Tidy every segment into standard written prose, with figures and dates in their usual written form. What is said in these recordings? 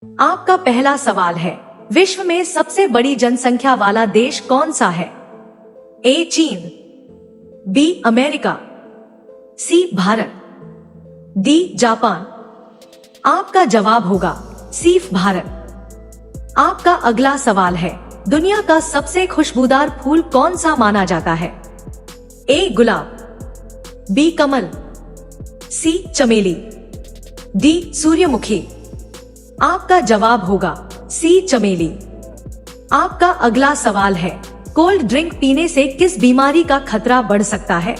आपका पहला सवाल है, विश्व में सबसे बड़ी जनसंख्या वाला देश कौन सा है? ए चीन, बी अमेरिका, सी भारत, डी जापान। आपका जवाब होगा सी भारत। आपका अगला सवाल है, दुनिया का सबसे खुशबूदार फूल कौन सा माना जाता है? ए गुलाब, बी कमल, सी चमेली, डी सूर्यमुखी। आपका जवाब होगा सी चमेली। आपका अगला सवाल है, कोल्ड ड्रिंक पीने से किस बीमारी का खतरा बढ़ सकता है?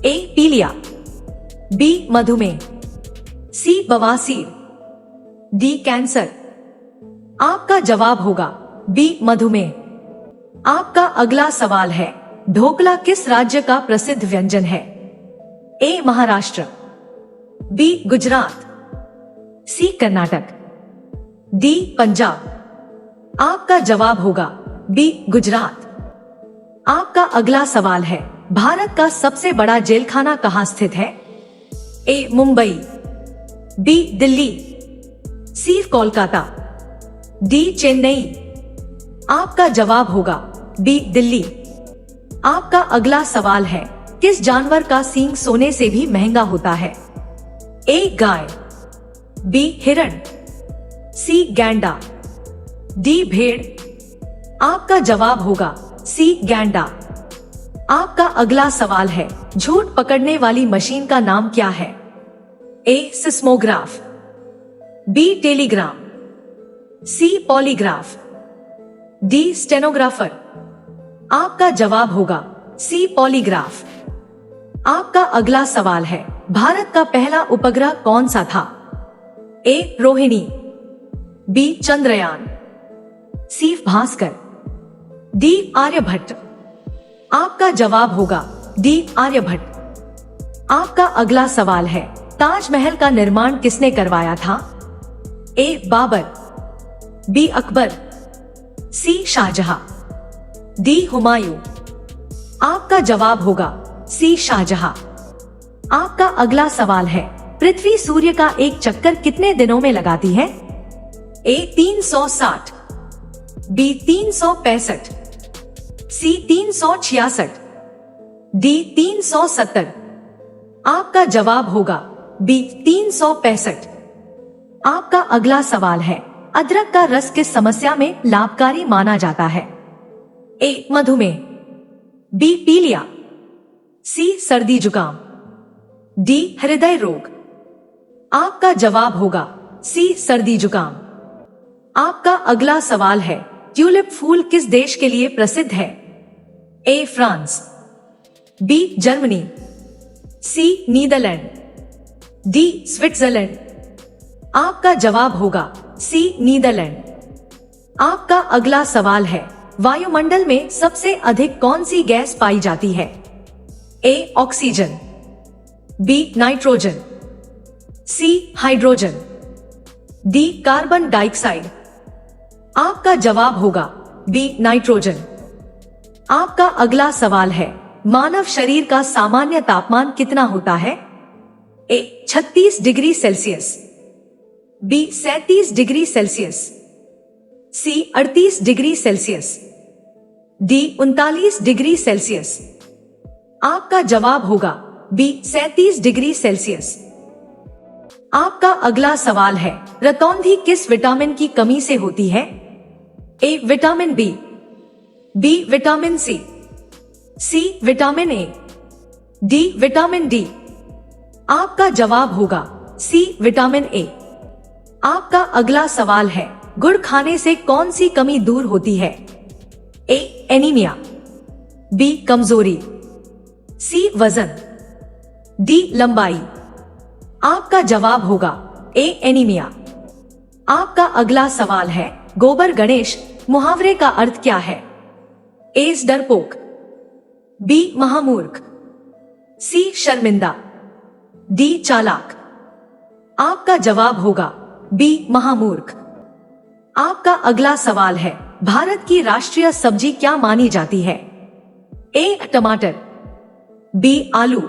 ए पीलिया, बी मधुमेह, सी बवासीर, डी कैंसर। आपका जवाब होगा बी मधुमेह। आपका अगला सवाल है, ढोकला किस राज्य का प्रसिद्ध व्यंजन है? ए महाराष्ट्र, बी गुजरात, सी कर्नाटक, डी पंजाब। आपका जवाब होगा बी गुजरात। आपका अगला सवाल है, भारत का सबसे बड़ा जेलखाना कहाँ स्थित है? ए मुंबई, बी दिल्ली, सी कोलकाता, डी चेन्नई। आपका जवाब होगा बी दिल्ली। आपका अगला सवाल है, किस जानवर का सींग सोने से भी महंगा होता है? ए गाय, बी हिरण, सी गैंडा, डी भेड़। आपका जवाब होगा सी गैंडा। आपका अगला सवाल है, झूठ पकड़ने वाली मशीन का नाम क्या है? ए सिस्मोग्राफ, बी टेलीग्राम, सी पॉलीग्राफ, डी स्टेनोग्राफर। आपका जवाब होगा सी पॉलीग्राफ। आपका अगला सवाल है, भारत का पहला उपग्रह कौन सा था? ए रोहिणी, बी चंद्रयान, सी भास्कर, डी आर्यभट्ट। आपका जवाब होगा डी आर्यभट्ट। आपका अगला सवाल है, ताजमहल का निर्माण किसने करवाया था? ए बाबर, बी अकबर, सी शाहजहां, डी हुमायूं। आपका जवाब होगा सी शाहजहां। आपका अगला सवाल है, पृथ्वी सूर्य का एक चक्कर कितने दिनों में लगाती है? ए 360, बी 365, सी 366, डी 370। आपका जवाब होगा बी 365। आपका अगला सवाल है, अदरक का रस किस समस्या में लाभकारी माना जाता है? ए मधुमेह, बी पीलिया, सी सर्दी जुकाम, डी हृदय रोग। आपका जवाब होगा सी सर्दी जुकाम। आपका अगला सवाल है, ट्यूलिप फूल किस देश के लिए प्रसिद्ध है? A France, B Germany, C Netherland, D Switzerland. आपका जवाब होगा सी नीदरलैंड। आपका अगला सवाल है, वायुमंडल में सबसे अधिक कौन सी गैस पाई जाती है? A oxygen, B nitrogen, C hydrogen, D carbon dioxide. आपका जवाब होगा बी नाइट्रोजन। आपका अगला सवाल है, मानव शरीर का सामान्य तापमान कितना होता है? A 36 degree Celsius, B 37 degree Celsius, C 38 degree Celsius, D 39 degree Celsius. आपका जवाब होगा बी 37 डिग्री सेल्सियस। आपका अगला सवाल है, रतौंधी किस विटामिन की कमी से होती है? A vitamin B, B vitamin C vitamin A, D vitamin D. आपका जवाब होगा सी विटामिन ए। आपका अगला सवाल है, गुड़ खाने से कौन सी कमी दूर होती है? ए एनीमिया, बी कमजोरी, सी वजन, डी लंबाई। आपका जवाब होगा ए एनीमिया। आपका अगला सवाल है, गोबर गणेश मुहावरे का अर्थ क्या है? ए डरपोक, बी महामूर्ख, सी शर्मिंदा, डी चालाक। आपका जवाब होगा बी महामूर्ख। आपका अगला सवाल है, भारत की राष्ट्रीय सब्जी क्या मानी जाती है? ए टमाटर, बी आलू,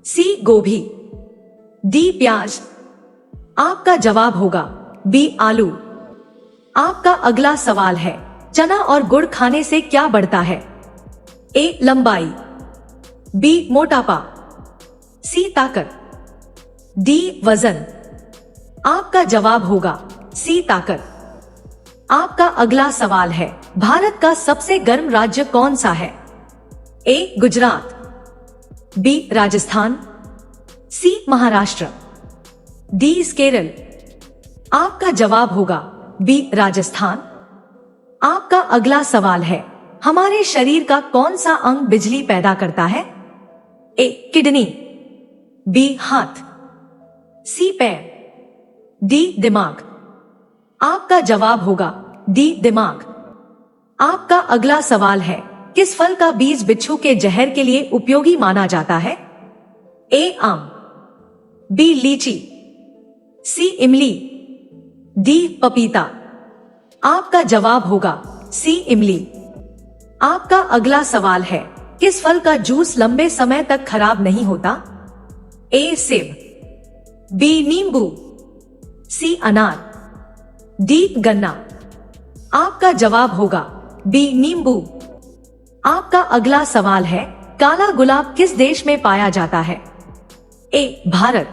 सी गोभी, डी प्याज। आपका जवाब होगा बी आलू। आपका अगला सवाल है, चना और गुड़ खाने से क्या बढ़ता है? ए लंबाई, बी मोटापा, सी ताकत, डी वजन। आपका जवाब होगा सी ताकत। आपका अगला सवाल है, भारत का सबसे गर्म राज्य कौन सा है? ए गुजरात, बी राजस्थान, सी महाराष्ट्र, डी केरल। आपका जवाब होगा बी राजस्थान। आपका अगला सवाल है, हमारे शरीर का कौन सा अंग बिजली पैदा करता है? ए किडनी, बी हाथ, सी पैर, डी दिमाग। आपका जवाब होगा डी दिमाग। आपका अगला सवाल है, किस फल का बीज बिच्छू के जहर के लिए उपयोगी माना जाता है? ए आम, बी लीची, सी इमली, डी पपीता। आपका जवाब होगा सी इमली। आपका अगला सवाल है, किस फल का जूस लंबे समय तक खराब नहीं होता? ए सेब, बी नींबू, सी अनार, डी गन्ना। आपका जवाब होगा बी नींबू। आपका अगला सवाल है, काला गुलाब किस देश में पाया जाता है? ए भारत,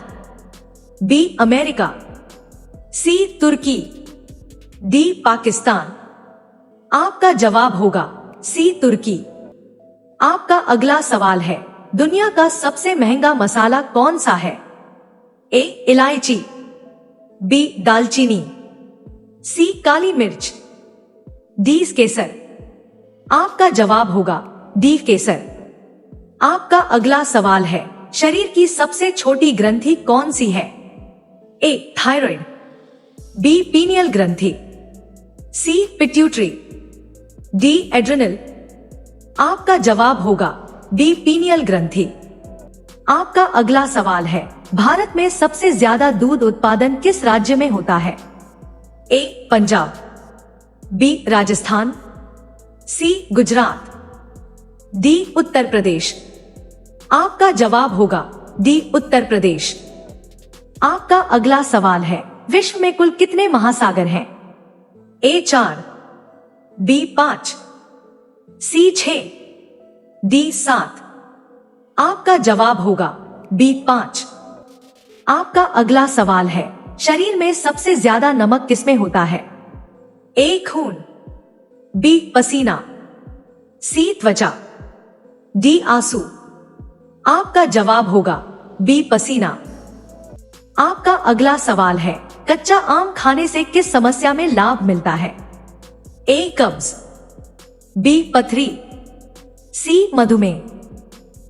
बी अमेरिका, सी तुर्की, डी पाकिस्तान। आपका जवाब होगा सी तुर्की। आपका अगला सवाल है, दुनिया का सबसे महंगा मसाला कौन सा है? ए इलायची, बी दालचीनी, सी काली मिर्च, डी केसर। आपका जवाब होगा डी केसर। आपका अगला सवाल है, शरीर की सबसे छोटी ग्रंथि कौन सी है? ए थायराइड, बी पीनियल ग्रंथि, सी पिट्यूटरी, डी एड्रेनल। आपका जवाब होगा डी पीनियल ग्रंथि। आपका अगला सवाल है, भारत में सबसे ज्यादा दूध उत्पादन किस राज्य में होता है? ए पंजाब, बी राजस्थान, सी गुजरात, डी उत्तर प्रदेश। आपका जवाब होगा डी उत्तर प्रदेश। आपका अगला सवाल है, विश्व में कुल कितने महासागर हैं? ए 4, बी 5, सी 6, डी 7। आपका जवाब होगा बी 5। आपका अगला सवाल है, शरीर में सबसे ज्यादा नमक किसमें होता है? ए खून, बी पसीना, सी त्वचा, डी आंसू। आपका जवाब होगा बी पसीना। आपका अगला सवाल है, कच्चा आम खाने से किस समस्या में लाभ मिलता है? ए कब्ज, बी पथरी, सी मधुमेह,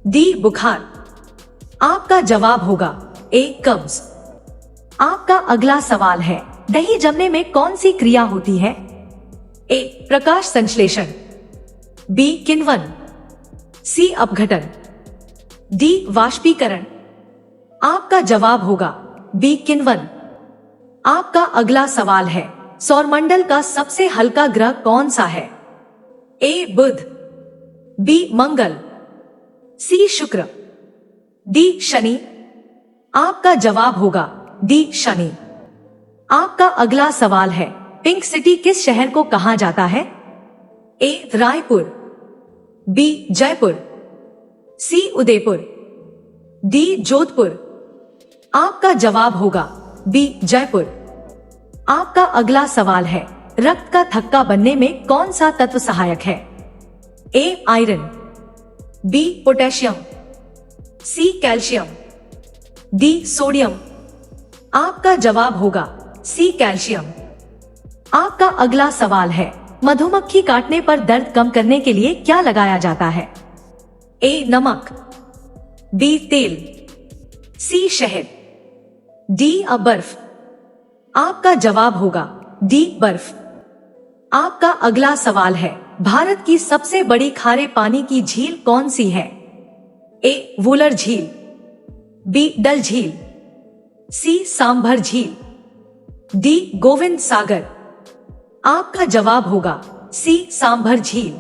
डी बुखार। आपका जवाब होगा ए कब्ज। आपका अगला सवाल है, दही जमने में कौन सी क्रिया होती है? ए प्रकाश संश्लेषण, बी किण्वन, सी अपघटन, डी वाष्पीकरण। आपका जवाब होगा बी किण्वन। आपका अगला सवाल है, सौरमंडल का सबसे हल्का ग्रह कौन सा है? ए बुध, बी मंगल, सी शुक्र, डी शनि। आपका जवाब होगा डी शनि। आपका अगला सवाल है, पिंक सिटी किस शहर को कहा जाता है? ए रायपुर, बी जयपुर, सी उदयपुर, डी जोधपुर। आपका जवाब होगा बी जयपुर। आपका अगला सवाल है, रक्त का थक्का बनने में कौन सा तत्व सहायक है? A iron, B potassium, C calcium, D sodium. आपका जवाब होगा सी कैल्शियम। आपका अगला सवाल है, मधुमक्खी काटने पर दर्द कम करने के लिए क्या लगाया जाता है? ए नमक, बी तेल, सी शहद, डी बर्फ। आपका जवाब होगा डी बर्फ। आपका अगला सवाल है, भारत की सबसे बड़ी खारे पानी की झील कौन सी है? ए वुलर झील, बी डल झील, सी सांभर झील, डी गोविंद सागर। आपका जवाब होगा सी सांभर झील।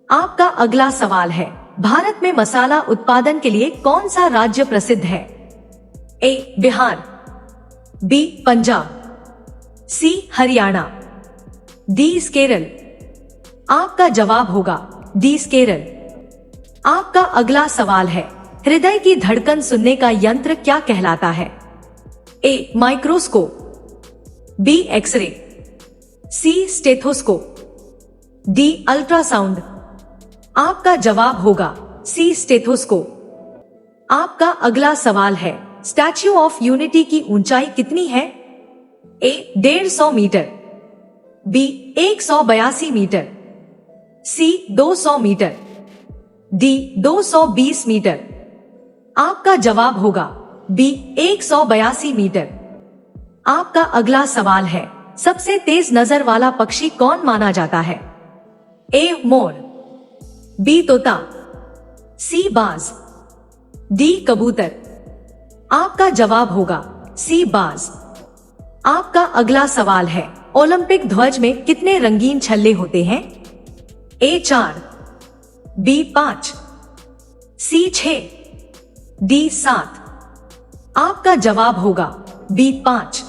आपका अगला सवाल है, भारत में मसाला उत्पादन के लिए कौन सा राज्य प्रसिद्ध है? ए बिहार, बी पंजाब, सी हरियाणा, डी केरल। आपका जवाब होगा डी केरल। आपका अगला सवाल है, हृदय की धड़कन सुनने का यंत्र क्या कहलाता है? A microscope, B x ray, C stethoscope, D ultrasound. आपका जवाब होगा सी स्टेथोस्कोप। आपका अगला सवाल है, स्टैच्यू ऑफ यूनिटी की ऊंचाई कितनी है? ए 150 मीटर, बी 182 मीटर, सी 200 मीटर, डी 220 मीटर। आपका जवाब होगा बी 182 मीटर। आपका अगला सवाल है, सबसे तेज नजर वाला पक्षी कौन माना जाता है? ए मोर, बी तोता, सी बाज, डी कबूतर। आपका जवाब होगा सी बाज। आपका अगला सवाल है, ओलंपिक ध्वज में कितने रंगीन छल्ले होते हैं? ए 4, बी 5, सी 6, डी 7। आपका जवाब होगा बी 5।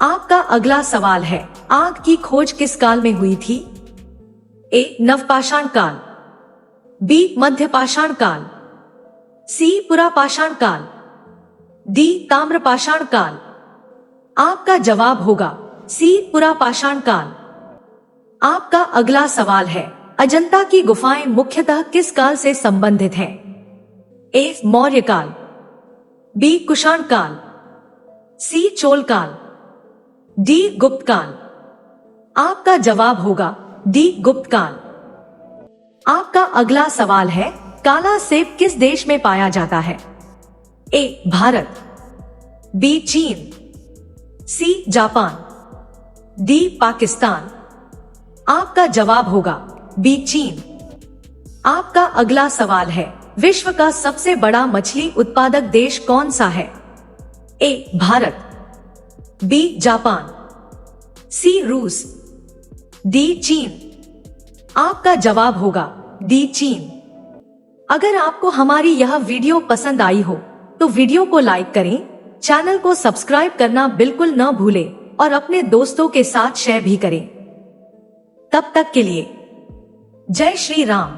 आपका अगला सवाल है, आग की खोज किस काल में हुई थी? ए नवपाषाण काल, बी मध्यपाषाण काल, सी पुरापाषाण काल, डी ताम्रपाषाण काल। आपका जवाब होगा सी पुरापाषाण काल। आपका अगला सवाल है, अजंता की गुफाएं मुख्यतः किस काल से संबंधित हैं? ए मौर्य काल, बी कुषाण काल, सी चोल काल, डी गुप्त काल। आपका जवाब होगा डी गुप्त काल। आपका अगला सवाल है, काला सेब किस देश में पाया जाता है? ए भारत, बी चीन, सी जापान, डी पाकिस्तान। आपका जवाब होगा बी चीन। आपका अगला सवाल है, विश्व का सबसे बड़ा मछली उत्पादक देश कौन सा है? ए भारत, बी जापान, सी रूस, डी चीन। आपका जवाब होगा डी चीन। अगर आपको हमारी यह वीडियो पसंद आई हो तो वीडियो को लाइक करें, चैनल को सब्सक्राइब करना बिल्कुल न भूलें और अपने दोस्तों के साथ शेयर भी करें। तब तक के लिए जय श्री राम।